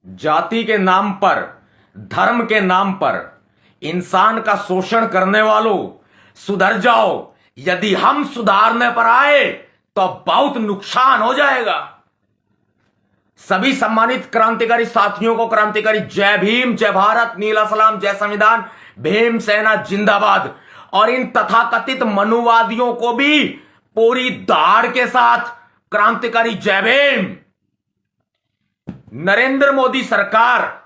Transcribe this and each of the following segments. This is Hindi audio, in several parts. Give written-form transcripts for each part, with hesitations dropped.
जाति के नाम पर, धर्म के नाम पर इंसान का शोषण करने वालों, सुधर जाओ। यदि हम सुधारने पर आए तो बहुत नुकसान हो जाएगा। सभी सम्मानित क्रांतिकारी साथियों को क्रांतिकारी जय भीम, जय भारत, नीला सलाम, जय संविधान, भीम सेना जिंदाबाद। और इन तथाकथित मनुवादियों को भी पूरी दाढ़ के साथ क्रांतिकारी जय भीम। नरेंद्र मोदी सरकार,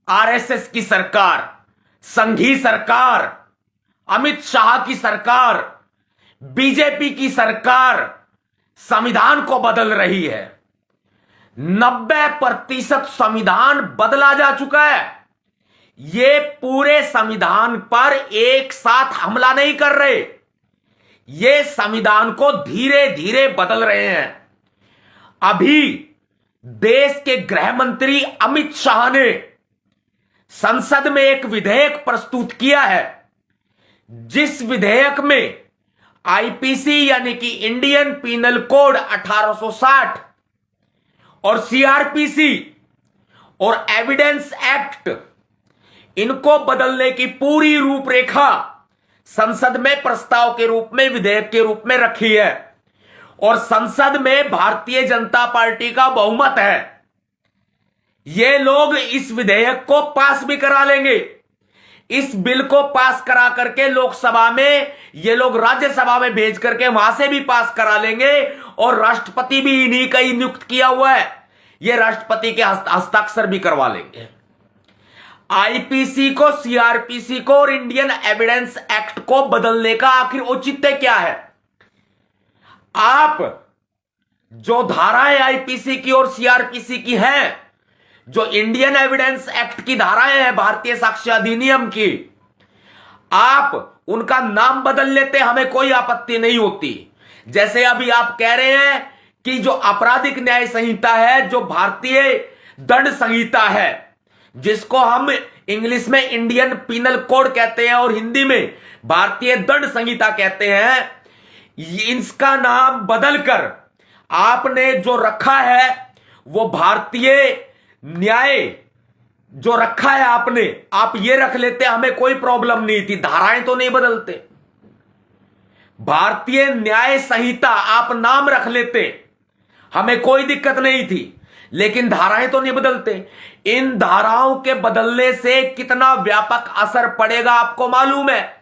आरएसएस की सरकार, संघी सरकार, अमित शाह की सरकार, बीजेपी की सरकार संविधान को बदल रही है। 90% संविधान बदला जा चुका है। ये पूरे संविधान पर एक साथ हमला नहीं कर रहे, ये संविधान को धीरे धीरे बदल रहे हैं। अभी देश के गृह मंत्री अमित शाह ने संसद में एक विधेयक प्रस्तुत किया है, जिस विधेयक में आईपीसी यानी कि इंडियन पीनल कोड 1860 और सीआरपीसी और एविडेंस एक्ट, इनको बदलने की पूरी रूपरेखा संसद में प्रस्ताव के रूप में, विधेयक के रूप में रखी है। और संसद में भारतीय जनता पार्टी का बहुमत है। ये लोग इस विधेयक को पास भी करा लेंगे। इस बिल को पास करा करके लोकसभा में ये लोग राज्यसभा में भेज करके वहां से भी पास करा लेंगे। और राष्ट्रपति भी इन्हीं का ही नियुक्त किया हुआ है, ये राष्ट्रपति के हस्ताक्षर भी करवा लेंगे। आईपीसी को, सीआरपीसी को और इंडियन एविडेंस एक्ट को बदलने का आखिर औचित्य क्या है? आप जो धाराएं आईपीसी की और सीआरपीसी की हैं, जो इंडियन एविडेंस एक्ट की धाराएं हैं, भारतीय साक्ष्य अधिनियम की, आप उनका नाम बदल लेते, हमें कोई आपत्ति नहीं होती। जैसे अभी आप कह रहे हैं कि जो आपराधिक न्याय संहिता है, जो भारतीय दंड संहिता है, जिसको हम इंग्लिश में इंडियन पीनल कोड कहते हैं और हिंदी में भारतीय दंड संहिता कहते हैं, इसका नाम बदलकर आपने जो रखा है वो भारतीय न्याय जो रखा है आपने, आप ये रख लेते, हमें कोई प्रॉब्लम नहीं थी। धाराएं तो नहीं बदलते, भारतीय न्याय संहिता आप नाम रख लेते, हमें कोई दिक्कत नहीं थी। लेकिन धाराएं तो नहीं बदलते। इन धाराओं के बदलने से कितना व्यापक असर पड़ेगा आपको मालूम है?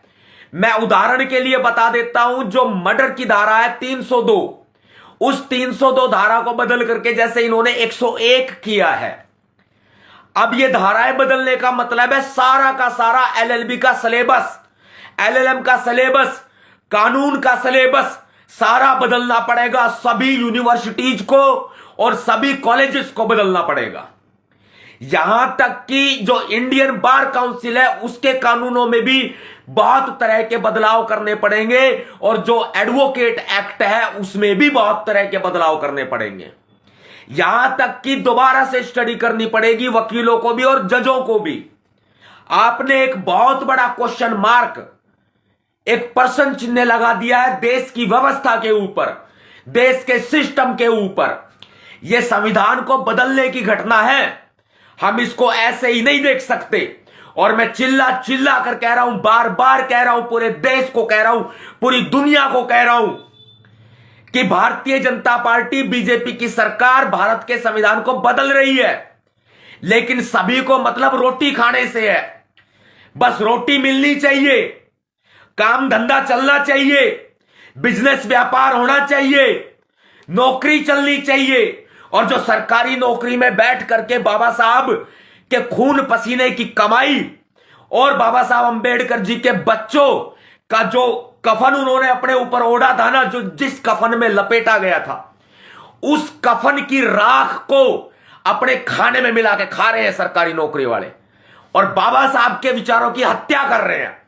मैं उदाहरण के लिए बता देता हूं। जो मर्डर की धारा है 302, उस 302 धारा को बदल करके जैसे इन्होंने 101 किया है। अब ये धाराएं बदलने का मतलब है सारा का सारा एलएलबी का सिलेबस, एलएलएम का सिलेबस, कानून का सिलेबस सारा बदलना पड़ेगा। सभी यूनिवर्सिटीज को और सभी कॉलेजेस को बदलना पड़ेगा। यहां तक कि जो इंडियन बार काउंसिल है उसके कानूनों में भी बहुत तरह के बदलाव करने पड़ेंगे। और जो एडवोकेट एक्ट है उसमें भी बहुत तरह के बदलाव करने पड़ेंगे। यहां तक कि दोबारा से स्टडी करनी पड़ेगी वकीलों को भी और जजों को भी। आपने एक बहुत बड़ा क्वेश्चन मार्क, एक प्रश्न चिन्ह लगा दिया है देश की व्यवस्था के ऊपर, देश के सिस्टम के ऊपर। यह संविधान को बदलने की घटना है, हम इसको ऐसे ही नहीं देख सकते। और मैं चिल्ला चिल्ला कर कह रहा हूं, बार बार कह रहा हूं, पूरे देश को कह रहा हूं, पूरी दुनिया को कह रहा हूं कि भारतीय जनता पार्टी, बीजेपी की सरकार भारत के संविधान को बदल रही है। लेकिन सभी को मतलब रोटी खाने से है, बस रोटी मिलनी चाहिए, काम धंधा चलना चाहिए, बिजनेस व्यापार होना चाहिए, नौकरी चलनी चाहिए। और जो सरकारी नौकरी में बैठ करके बाबा साहब के खून पसीने की कमाई और बाबा साहब अंबेडकर जी के बच्चों का जो कफन उन्होंने अपने ऊपर ओढ़ा था ना, जो जिस कफन में लपेटा गया था, उस कफन की राख को अपने खाने में मिला के खा रहे हैं सरकारी नौकरी वाले, और बाबा साहब के विचारों की हत्या कर रहे हैं।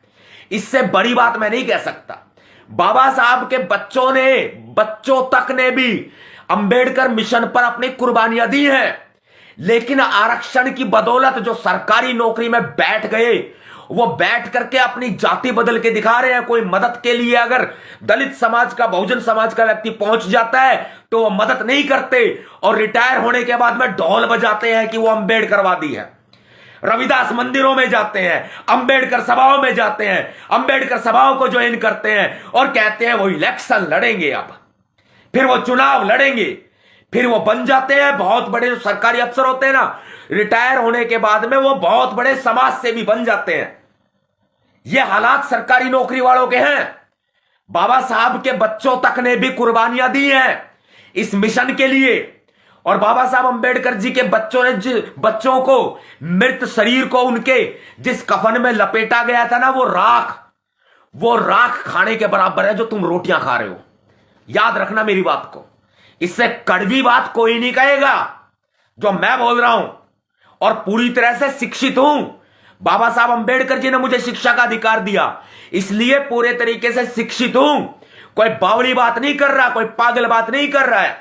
इससे बड़ी बात मैं नहीं कह सकता। बाबा साहब के बच्चों तक ने भी अंबेडकर मिशन पर अपनी कुर्बानियां दी हैं। लेकिन आरक्षण की बदौलत जो सरकारी नौकरी में बैठ गए, वो बैठ करके अपनी जाति बदल के दिखा रहे हैं। कोई मदद के लिए अगर दलित समाज का, बहुजन समाज का व्यक्ति पहुंच जाता है तो वो मदद नहीं करते और रिटायर होने के बाद में ढोल बजाते हैं कि वो अम्बेडकरवादी है। रविदास मंदिरों में जाते हैं, अंबेडकर सभाओं में जाते हैं, अंबेडकर सभाओं को ज्वाइन करते हैं और कहते हैं वो इलेक्शन लड़ेंगे, अब फिर वो चुनाव लड़ेंगे, फिर वो बन जाते हैं बहुत बड़े जो सरकारी अफसर होते हैं ना, रिटायर होने के बाद में वो बहुत बड़े समाज सेवी बन जाते हैं। ये हालात सरकारी नौकरी वालों के हैं। बाबा साहब के बच्चों तक ने भी कुर्बानियां दी हैं इस मिशन के लिए, और बाबा साहब अंबेडकर जी के बच्चों को मृत शरीर को उनके जिस कफन में लपेटा गया था ना, वो राख खाने के बराबर है जो तुम रोटियां खा रहे हो। याद रखना मेरी बात को, इससे कड़वी बात कोई नहीं कहेगा जो मैं बोल रहा हूं, और पूरी तरह से शिक्षित हूं। बाबा साहब अंबेडकर जी ने मुझे शिक्षा का अधिकार दिया, इसलिए पूरे तरीके से शिक्षित हूं। कोई बावली बात नहीं कर रहा, कोई पागल बात नहीं कर रहा है,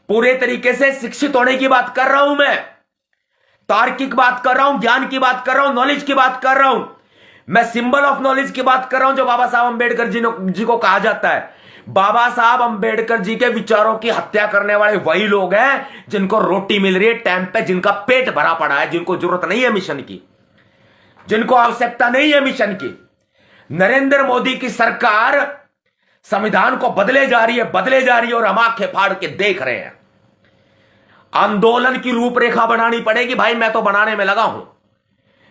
पूरे तरीके से शिक्षित होने की बात कर रहा हूं मैं, तार्किक बात कर रहा हूं, ज्ञान की बात कर रहा हूं, नॉलेज की बात कर रहा हूं, मैं सिंबल ऑफ नॉलेज की बात कर रहा हूं जो बाबा साहब अंबेडकर जी को कहा जाता है। बाबा साहब अंबेडकर जी के विचारों की हत्या करने वाले वही लोग हैं जिनको रोटी मिल रही है टाइम पे, जिनका पेट भरा पड़ा है, जिनको जरूरत नहीं है मिशन की, जिनको आवश्यकता नहीं है मिशन की। नरेंद्र मोदी की सरकार संविधान को बदले जा रही है और हम आंखें फाड़ के देख रहे हैं। आंदोलन की रूपरेखा बनानी पड़ेगी भाई, मैं तो बनाने में लगा हूं,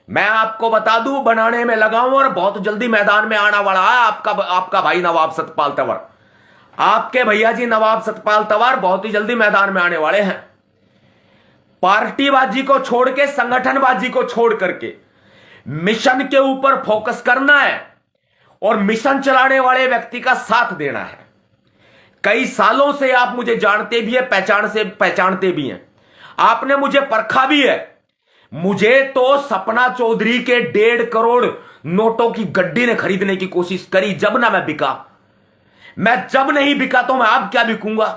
मैं आपको बता दूं बनाने में लगा हूं, और बहुत जल्दी मैदान में आने वाला है आपका भाई नवाब सतपाल तंवर, आपके भैया जी नवाब सतपाल तंवर बहुत ही जल्दी मैदान में आने वाले हैं। पार्टीबाजी को छोड़ के, संगठनबाजी को छोड़ करके मिशन के ऊपर फोकस करना है और मिशन चलाने वाले व्यक्ति का साथ देना है। कई सालों से आप मुझे जानते भी है, पहचानते भी हैं, आपने मुझे परखा भी है। मुझे तो सपना चौधरी के 1.5 करोड़ नोटों की गड्डी ने खरीदने की कोशिश करी, जब ना मैं बिका। मैं जब नहीं बिका तो मैं अब क्या बिकूंगा।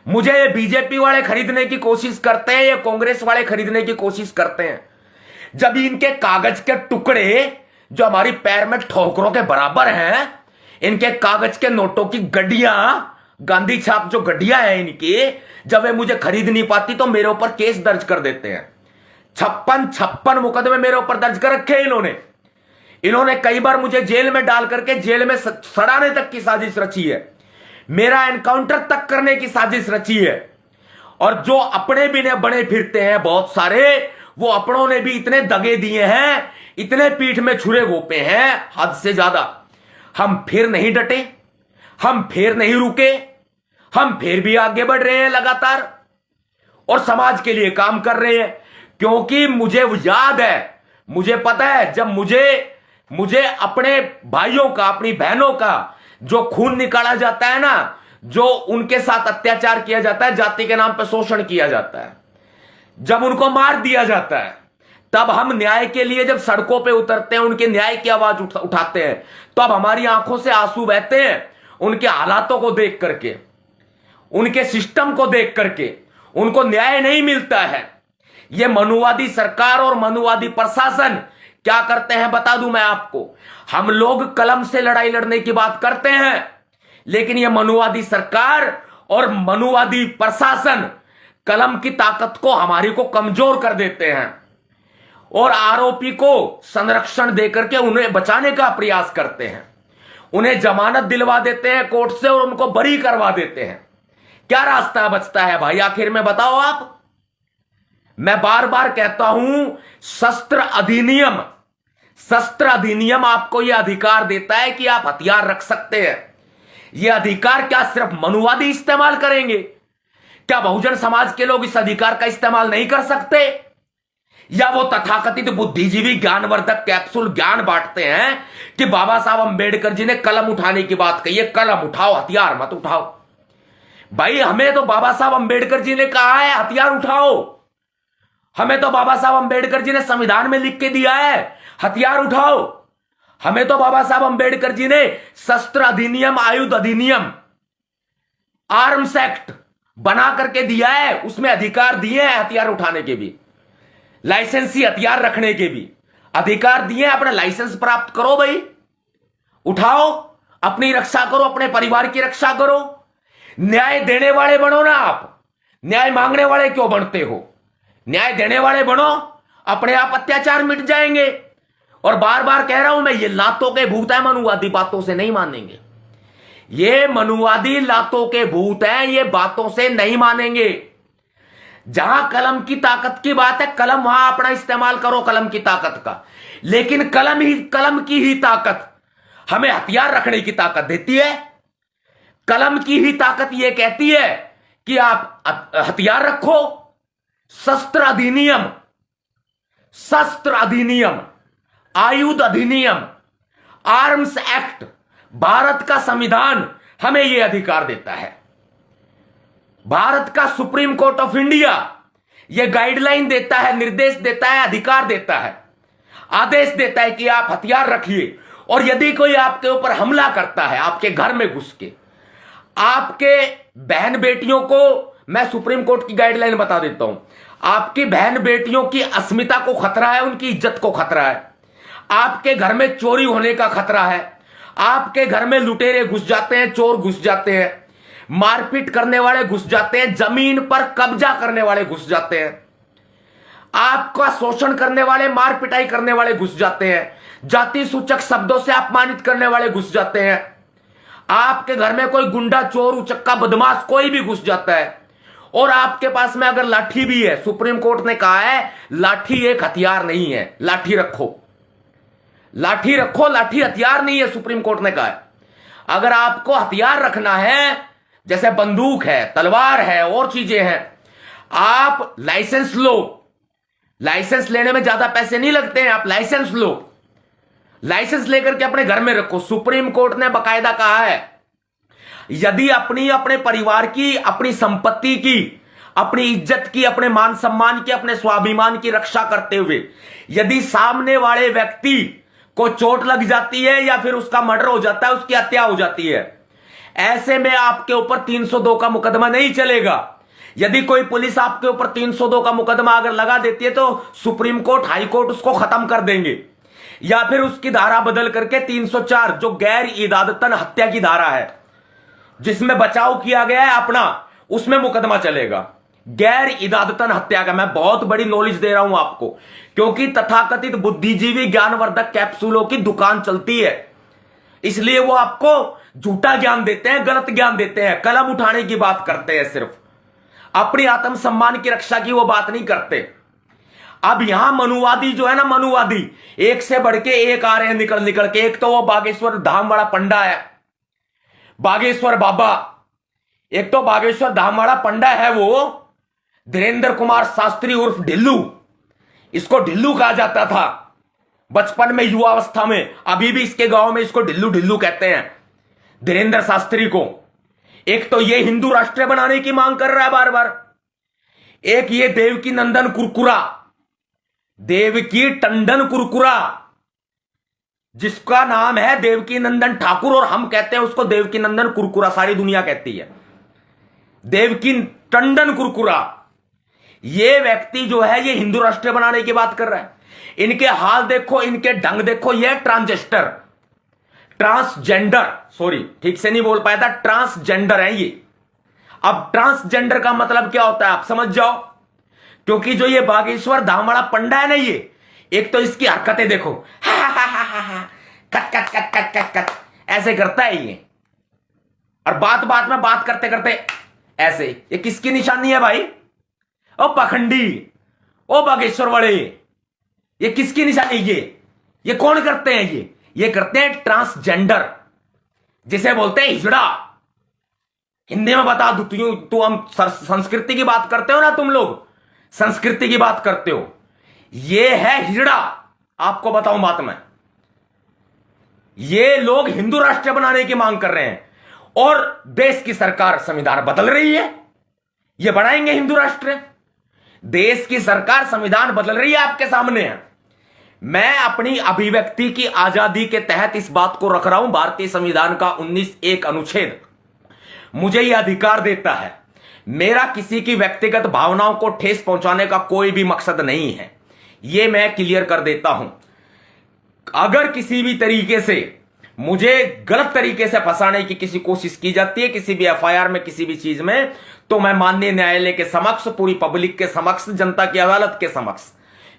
मुझे ये बीजेपी वाले खरीदने की कोशिश करते हैं, ये कांग्रेस वाले खरीदने की कोशिश करते हैं, जब इनके कागज के टुकड़े जो हमारी पैर में ठोकरों के बराबर हैं, इनके कागज के नोटों की गड्डियां, गांधी छाप जो गड्डियां हैं इनकी, जब वे मुझे खरीद नहीं पाती तो मेरे ऊपर केस दर्ज कर देते हैं। 56 मुकदमे मेरे ऊपर दर्ज कर रखे हैं इन्होंने कई बार मुझे जेल में डाल करके जेल में सड़ाने तक की साजिश रची है, मेरा एनकाउंटर तक करने की साजिश रची है। और जो अपने भी ने बने फिरते हैं बहुत सारे, वो अपनों ने भी इतने दगे दिए हैं, इतने पीठ में छुरे घोपे हैं हद से ज्यादा। हम फिर नहीं डटे, हम फिर नहीं रुके, हम फिर भी आगे बढ़ रहे हैं लगातार और समाज के लिए काम कर रहे हैं। क्योंकि मुझे याद है, मुझे पता है, जब मुझे अपने भाइयों का, अपनी बहनों का जो खून निकाला जाता है ना, जो उनके साथ अत्याचार किया जाता है, जाति के नाम पर शोषण किया जाता है, जब उनको मार दिया जाता है, तब हम न्याय के लिए जब सड़कों पे उतरते हैं, उनके न्याय की आवाज उठाते हैं, तब हमारी आंखों से आंसू बहते हैं उनके हालातों को देख करके, उनके सिस्टम को देख करके। उनको न्याय नहीं मिलता है। यह मनुवादी सरकार और मनुवादी प्रशासन क्या करते हैं बता दूं मैं आपको। हम लोग कलम से लड़ाई लड़ने की बात करते हैं, लेकिन यह मनुवादी सरकार और मनुवादी प्रशासन कलम की ताकत को हमारी को कमजोर कर देते हैं और आरोपी को संरक्षण देकर के उन्हें बचाने का प्रयास करते हैं, उन्हें जमानत दिलवा देते हैं कोर्ट से और उनको बरी करवा देते हैं। क्या रास्ता बचता है भाई आखिर में बताओ आप। मैं बार बार कहता हूं, शस्त्र अधिनियम आपको यह अधिकार देता है कि आप हथियार रख सकते हैं। यह अधिकार क्या सिर्फ मनुवादी इस्तेमाल करेंगे? क्या बहुजन समाज के लोग इस अधिकार का इस्तेमाल नहीं कर सकते? या वो तथाकथित बुद्धिजीवी ज्ञानवर्धक कैप्सूल ज्ञान बांटते हैं कि बाबा साहब अंबेडकर जी ने कलम उठाने की बात कही है, कलम उठाओ, हथियार मत उठाओ। भाई हमें तो बाबा साहब अंबेडकर जी ने कहा है हथियार उठाओ, हमें तो बाबा साहब अंबेडकर जी ने संविधान में लिख के दिया है हथियार उठाओ, हमें तो बाबा साहब अंबेडकर जी ने शस्त्र अधिनियम, आयुध अधिनियम, आर्म्स एक्ट बना करके दिया है, उसमें अधिकार दिए हैं हथियार उठाने के भी, लाइसेंसी हथियार रखने के भी अधिकार दिए हैं। अपना लाइसेंस प्राप्त करो भाई, उठाओ, अपनी रक्षा करो, अपने परिवार की रक्षा करो। न्याय देने वाले बनो ना आप, न्याय मांगने वाले क्यों बनते हो? न्याय देने वाले बनो, अपने आप अत्याचार मिट जाएंगे। और बार बार कह रहा हूं मैं, ये लातों के भूत है, मनुवादी बातों से नहीं मानेंगे। ये मनुवादी लातों के भूत हैं, ये बातों से नहीं मानेंगे। जहां कलम की ताकत की बात है, कलम वहां अपना इस्तेमाल करो, कलम की ताकत का। लेकिन कलम की ही ताकत हमें हथियार रखने की ताकत देती है। कलम की ही ताकत यह कहती है कि आप हथियार रखो। शस्त्र अधिनियम, आयुध अधिनियम, आर्म्स एक्ट, भारत का संविधान हमें यह अधिकार देता है। भारत का सुप्रीम कोर्ट ऑफ इंडिया यह गाइडलाइन देता है, निर्देश देता है, अधिकार देता है, आदेश देता है कि आप हथियार रखिए। और यदि कोई आपके ऊपर हमला करता है, आपके घर में घुस के, आपके बहन बेटियों को, मैं सुप्रीम कोर्ट की गाइडलाइन बता देता हूं, आपकी बहन बेटियों की अस्मिता को खतरा है, उनकी इज्जत को खतरा है, आपके घर में चोरी होने का खतरा है, आपके घर में लुटेरे घुस जाते हैं, चोर घुस जाते हैं, मारपीट करने वाले घुस जाते हैं, जमीन पर कब्जा करने वाले घुस जाते हैं, आपका शोषण करने वाले, मार पिटाई करने वाले घुस जाते हैं, जाति सूचक शब्दों से अपमानित करने वाले घुस जाते हैं, आपके घर में कोई गुंडा, चोर, उचक्का, बदमाश कोई भी घुस जाता है। और आपके पास में अगर लाठी भी है, सुप्रीम कोर्ट ने कहा है लाठी एक हथियार नहीं है, लाठी रखो, लाठी रखो, लाठी हथियार नहीं है, सुप्रीम कोर्ट ने कहा है। अगर आपको हथियार रखना है, जैसे बंदूक है, तलवार है, और चीजें हैं, आप लाइसेंस लो। लाइसेंस लेने में ज्यादा पैसे नहीं लगते हैं, आप लाइसेंस लो, लाइसेंस लेकर के अपने घर में रखो। सुप्रीम कोर्ट ने बकायदा कहा है, यदि अपने परिवार की, अपनी संपत्ति की, अपनी इज्जत की, अपने मान सम्मान की, अपने स्वाभिमान की रक्षा करते हुए यदि सामने वाले व्यक्ति को चोट लग जाती है या फिर उसका मर्डर हो जाता है, उसकी हत्या हो जाती है, ऐसे में आपके ऊपर 302 का मुकदमा नहीं चलेगा। यदि कोई पुलिस आपके ऊपर 302 का मुकदमा अगर लगा देती है तो सुप्रीम कोर्ट, हाई कोर्ट उसको खत्म कर देंगे, या फिर उसकी धारा बदल करके 304 जो गैर इरादतन हत्या की धारा है, जिसमें बचाव किया गया है अपना, उसमें मुकदमा चलेगा। गैर इरादतन हत्या का मैं बहुत बड़ी नॉलेज दे रहा हूं आपको, क्योंकि तथाकथित बुद्धिजीवी ज्ञानवर्धक कैप्सूलों की दुकान चलती है, इसलिए वो आपको झूठा ज्ञान देते हैं, गलत ज्ञान देते हैं, कलम उठाने की बात करते हैं, सिर्फ अपनी आत्मसम्मान की रक्षा की वो बात नहीं करते। अब यहां मनुवादी जो है ना, मनुवादी एक से बढ़ के एक आ रहे हैं, निकल निकल के। एक तो वो बागेश्वर धाम वाला पंडा है, बागेश्वर बाबा, एक तो बागेश्वर धाम वाला पंडा है वो धीरेन्द्र कुमार शास्त्री उर्फ ढिल्लू, इसको ढिल्लू कहा जाता था बचपन में, युवावस्था में। अभी भी इसके गांव में इसको ढिल्लू ढिल्लू कहते हैं, धीरेन्द्र शास्त्री को। एक तो ये हिंदू राष्ट्र बनाने की मांग कर रहा है बार बार, एक ये देवकी नंदन कुरकुरा, देवकी टंडन कुरकुरा, जिसका नाम है देवकी नंदन ठाकुर, और हम कहते हैं उसको देवकी नंदन कुरकुरा, सारी दुनिया कहती है देवकी टंडन कुरकुरा। ये व्यक्ति जो है ये हिंदू राष्ट्र बनाने की बात कर रहा है। इनके हाल देखो, इनके ढंग देखो, ये ट्रांसजेंडर, सॉरी ठीक से नहीं बोल पाया था, ट्रांसजेंडर है ये। अब ट्रांसजेंडर का मतलब क्या होता है आप समझ जाओ, क्योंकि जो ये बागेश्वर धाम वाला पंडा है ना, ये एक तो इसकी हरकतें देखो, cut cut cut cut cut cut ऐसे करता है ये, और बात बात में बात करते करते ऐसे। ये किसकी निशानी है भाई? ओ पखंडी, ओ बागेश्वर वाले, ये किसकी निशानी? ये कौन करते हैं? ये करते हैं ट्रांसजेंडर, जिसे बोलते हैं हिजड़ा। हिंदी में बता दू, तू हम संस्कृति की बात करते हो ना, तुम लोग संस्कृति की बात करते हो, ये है हिजड़ा। आपको बताऊं बात में, ये लोग हिंदू राष्ट्र बनाने की मांग कर रहे हैं, और देश की सरकार संविधान बदल रही है, ये बनाएंगे हिंदू राष्ट्र। देश की सरकार संविधान बदल रही है, आपके सामने है। मैं अपनी अभिव्यक्ति की आजादी के तहत इस बात को रख रहा हूं। भारतीय संविधान का 19(1) अनुच्छेद मुझे यह अधिकार देता है। मेरा किसी की व्यक्तिगत भावनाओं को ठेस पहुंचाने का कोई भी मकसद नहीं है, यह मैं क्लियर कर देता हूं। अगर किसी भी तरीके से मुझे गलत तरीके से फंसाने की किसी कोशिश की जाती है किसी भी एफआईआर में, किसी भी चीज में, तो मैं माननीय न्यायालय के समक्ष, पूरी पब्लिक के समक्ष, जनता की अदालत के समक्ष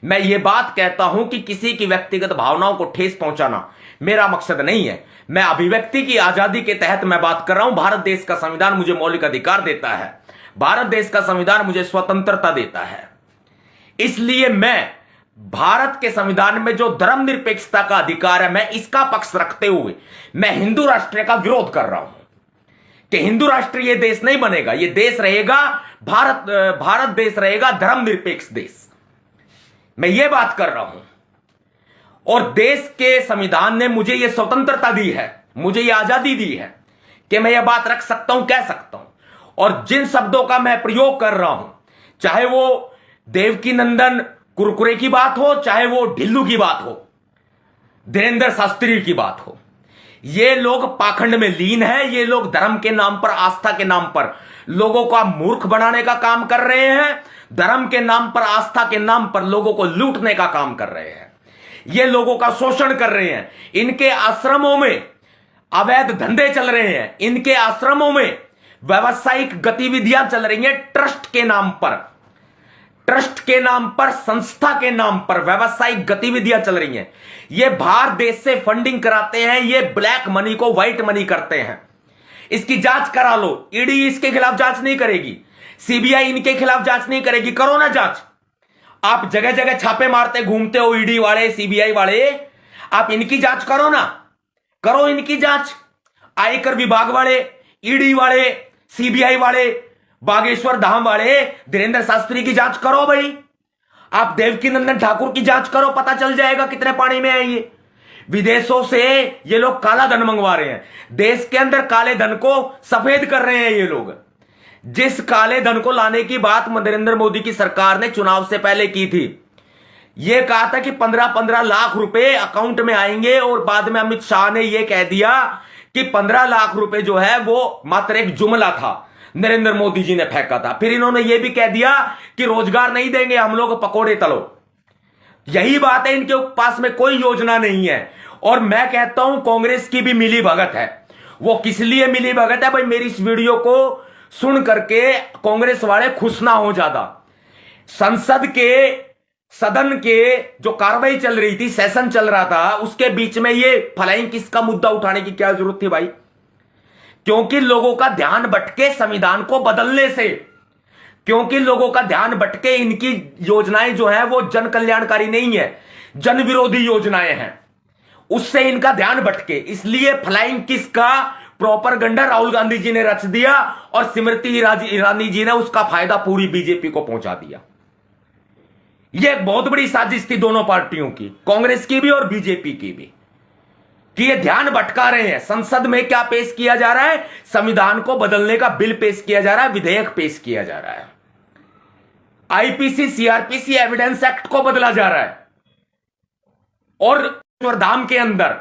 मैं ये बात कहता हूं कि किसी की व्यक्तिगत भावनाओं को ठेस पहुंचाना मेरा मकसद नहीं है। मैं अभिव्यक्ति की आजादी के तहत मैं बात कर रहा हूं। भारत देश का संविधान मुझे मौलिक अधिकार देता है, भारत देश का संविधान मुझे स्वतंत्रता देता है। इसलिए मैं भारत के संविधान में जो धर्मनिरपेक्षता का अधिकार है, मैं इसका पक्ष रखते हुए मैं हिंदू राष्ट्र का विरोध कर रहा हूं कि हिंदू राष्ट्र ये देश नहीं बनेगा। ये देश रहेगा भारत देश रहेगा धर्मनिरपेक्ष देश। मैं ये बात कर रहा हूं और देश के संविधान ने मुझे ये स्वतंत्रता दी है, मुझे ये आजादी दी है कि मैं ये बात रख सकता हूं, कह सकता हूं। और जिन शब्दों का मैं प्रयोग कर रहा हूं, चाहे वो देवकी नंदन कुरकुरे की बात हो, चाहे वो ढिल्लू की बात हो, धीरेन्द्र शास्त्री की बात हो, ये लोग पाखंड में लीन है। ये लोग धर्म के नाम पर, आस्था के नाम पर लोगों का मूर्ख बनाने का काम कर रहे हैं। धर्म के नाम पर, आस्था के नाम पर लोगों को लूटने का काम कर रहे हैं। ये लोगों का शोषण कर रहे हैं। इनके आश्रमों में अवैध धंधे चल रहे हैं। इनके आश्रमों में व्यावसायिक गतिविधियां चल रही हैं ट्रस्ट के नाम पर, ट्रस्ट के नाम पर, संस्था के नाम पर व्यावसायिक गतिविधियां चल रही हैं। ये बाहर देश से फंडिंग कराते हैं, ये ब्लैक मनी को व्हाइट मनी करते हैं। इसकी जांच करा लो। ईडी इसके खिलाफ जांच नहीं करेगी, सीबीआई इनके खिलाफ जांच नहीं करेगी। करो ना जांच। आप जगह जगह छापे मारते घूमते हो, ईडी वाले, सीबीआई वाले, आप इनकी जांच करो ना, करो इनकी जांच। आयकर विभाग वाले, ईडी वाले, सीबीआई वाले, बागेश्वर धाम वाले, धीरेन्द्र शास्त्री की जांच करो भाई। आप देवकी नंदन ठाकुर की जांच करो, पता चल जाएगा कितने पानी में है ये। विदेशों से ये लोग काला धन मंगवा रहे हैं, देश के अंदर काले धन को सफेद कर रहे हैं ये लोग। जिस काले धन को लाने की बात नरेंद्र मोदी की सरकार ने चुनाव से पहले की थी, यह कहा था कि 15-15 लाख रुपए अकाउंट में आएंगे, और बाद में अमित शाह ने यह कह दिया कि 15 लाख रुपए जो है वो मात्र एक जुमला था, नरेंद्र मोदी जी ने फेंका था। फिर इन्होंने यह भी कह दिया कि रोजगार नहीं देंगे हम लोग, पकोड़े तलो। यही बात है, इनके पास में कोई योजना नहीं है। और मैं कहता हूं कांग्रेस की भी मिली भगत है। वो किस लिए मिली भगत है भाई, मेरी इस वीडियो को सुन करके कांग्रेस वाले खुश ना हो ज्यादा। संसद के, सदन के जो कार्रवाई चल रही थी, सेशन चल रहा था, उसके बीच में ये फ्लाइंग किस का मुद्दा उठाने की क्या जरूरत थी भाई? क्योंकि लोगों का ध्यान भटके संविधान को बदलने से, क्योंकि लोगों का ध्यान भटके। इनकी योजनाएं जो है वो जन कल्याणकारी नहीं है, जन विरोधी योजनाएं हैं, उससे इनका ध्यान भटके। इसलिए फ्लाइंग किस का प्रोपेगेंडा राहुल गांधी जी ने रच दिया और स्मृति ईरानी जी ने उसका फायदा पूरी बीजेपी को पहुंचा दिया। यह एक बहुत बड़ी साजिश थी दोनों पार्टियों की, कांग्रेस की भी और बीजेपी की भी, कि ये ध्यान भटका रहे हैं। संसद में क्या पेश किया जा रहा है? संविधान को बदलने का बिल पेश किया जा रहा है, विधेयक पेश किया जा रहा है। आईपीसी, सीआरपीसी, एविडेंस एक्ट को बदला जा रहा है। और धाम के अंदर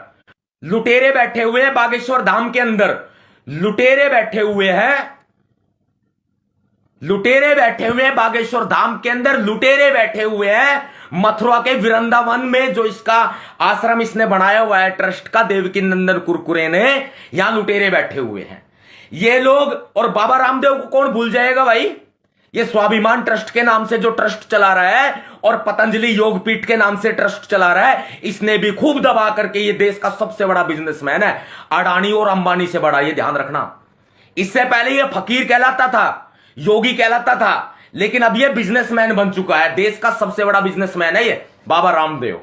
लुटेरे बैठे हुए हैं, बागेश्वर धाम के अंदर लुटेरे बैठे हुए हैं, लुटेरे बैठे हुए हैं बागेश्वर धाम के अंदर, लुटेरे बैठे हुए हैं मथुरा के वृंदावन में, जो इसका आश्रम इसने बनाया हुआ है ट्रस्ट का, देवकी नंदन कुरकुरे ने, यहां लुटेरे बैठे हुए हैं ये लोग। और बाबा रामदेव को कौन भूल जाएगा भाई? ये स्वाभिमान ट्रस्ट के नाम से जो ट्रस्ट चला रहा है और पतंजलि योगपीठ के नाम से ट्रस्ट चला रहा है, इसने भी खूब दबा करके, ये देश का सबसे बड़ा बिजनेसमैन है, अडानी और अंबानी से बड़ा, ये ध्यान रखना। इससे पहले ये फकीर कहलाता था, योगी कहलाता था, लेकिन अब ये बिजनेसमैन बन चुका है। देश का सबसे बड़ा बिजनेसमैन है ये बाबा रामदेव।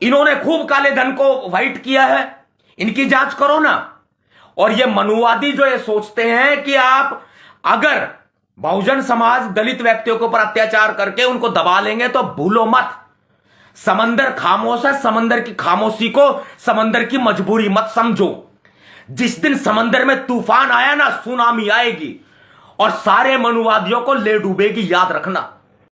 इन्होंने खूब काले धन को व्हाइट किया है, इनकी जांच करो ना। और ये मनुवादी जो ये सोचते हैं कि आप अगर बहुजन समाज, दलित व्यक्तियों के ऊपर अत्याचार करके उनको दबा लेंगे तो भूलो मत, समंदर खामोश है, समंदर की खामोशी को समंदर की मजबूरी मत समझो। जिस दिन समंदर में तूफान आया ना, सुनामी आएगी और सारे मनुवादियों को ले डूबेगी, याद रखना।